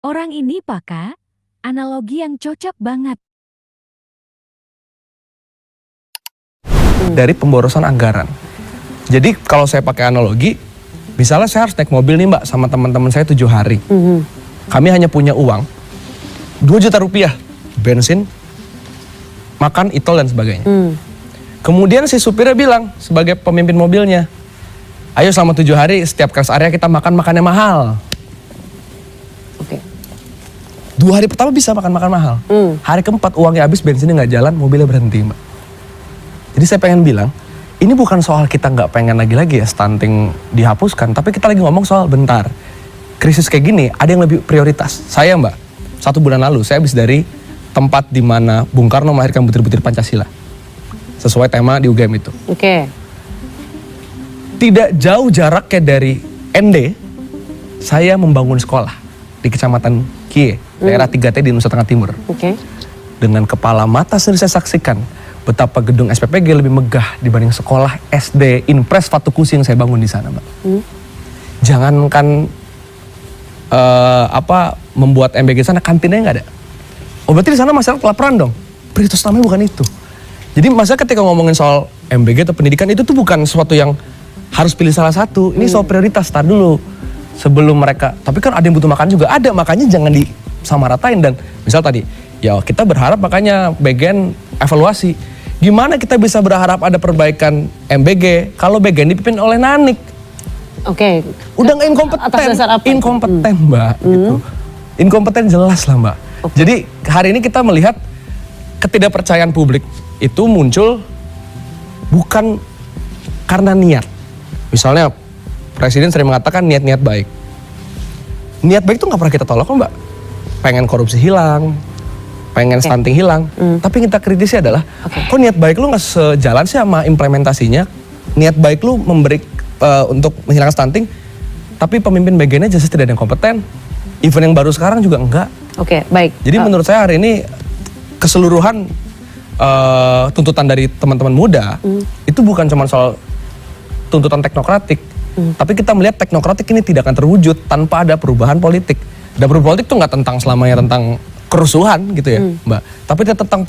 Orang ini pakai analogi yang cocok banget. Dari pemborosan anggaran. Jadi kalau saya pakai analogi, misalnya saya harus naik mobil nih Mbak sama teman-teman saya 7 hari. Kami hanya punya uang 2 juta rupiah, bensin, makan, itol dan sebagainya. Kemudian si supirnya bilang sebagai pemimpin mobilnya, ayo selama 7 hari setiap rest area kita makannya mahal. Oke. 2 hari pertama bisa makan mahal. Hari keempat uangnya habis, bensinnya nggak jalan, mobilnya berhenti Mbak. Jadi saya pengen bilang, ini bukan soal kita nggak pengen lagi-lagi ya stunting dihapuskan, tapi kita lagi ngomong soal bentar. Krisis kayak gini, ada yang lebih prioritas. Saya Mbak, 1 bulan lalu saya habis dari tempat di mana Bung Karno melahirkan butir-butir Pancasila. Sesuai tema di UGM itu. Oke. Tidak jauh jaraknya dari ND, saya membangun sekolah di Kecamatan Kie, daerah 3T di Nusa Tenggara Timur. Oke. Dengan kepala mata sendiri saya saksikan betapa gedung SPPG lebih megah dibanding sekolah SD Impres Fatukusi yang saya bangun di sana, Mbak. Jangankan membuat MBG sana, kantinnya nggak ada. Oh berarti di sana masyarakat kelaparan dong? Prioritas utamanya bukan itu. Jadi masyarakat ketika ngomongin soal MBG atau pendidikan itu tuh bukan sesuatu yang harus pilih salah satu. Ini soal prioritas, tar dulu. Sebelum mereka, tapi kan ada yang butuh makan juga, ada, makanya jangan disamaratain. Dan misal tadi, ya kita berharap makanya BGN evaluasi. Gimana kita bisa berharap ada perbaikan MBG kalau BGN dipimpin oleh Nanik? Oke. Udah nggak inkompeten, Atas dasar apa? inkompeten Mbak. Gitu. Inkompeten jelas lah Mbak. Jadi hari ini kita melihat ketidakpercayaan publik itu muncul bukan karena niat. Misalnya Presiden sering mengatakan niat-niat baik. Niat baik itu nggak pernah kita tolak kok Mbak. Pengen korupsi hilang, pengen stunting hilang. Tapi yang kita kritisi adalah, kok niat baik lu nggak sejalan sih sama implementasinya? Niat baik lu memberi untuk menghilangkan stunting, tapi pemimpin BGN aja tidak ada yang kompeten. Event yang baru sekarang juga enggak. Oke, baik. Jadi menurut saya hari ini keseluruhan tuntutan dari teman-teman muda itu bukan cuma soal tuntutan teknokratik, tapi kita melihat teknokratik ini tidak akan terwujud tanpa ada perubahan politik. Dan perubahan politik itu nggak tentang selamanya tentang kerusuhan gitu ya, Mbak. Tapi tentang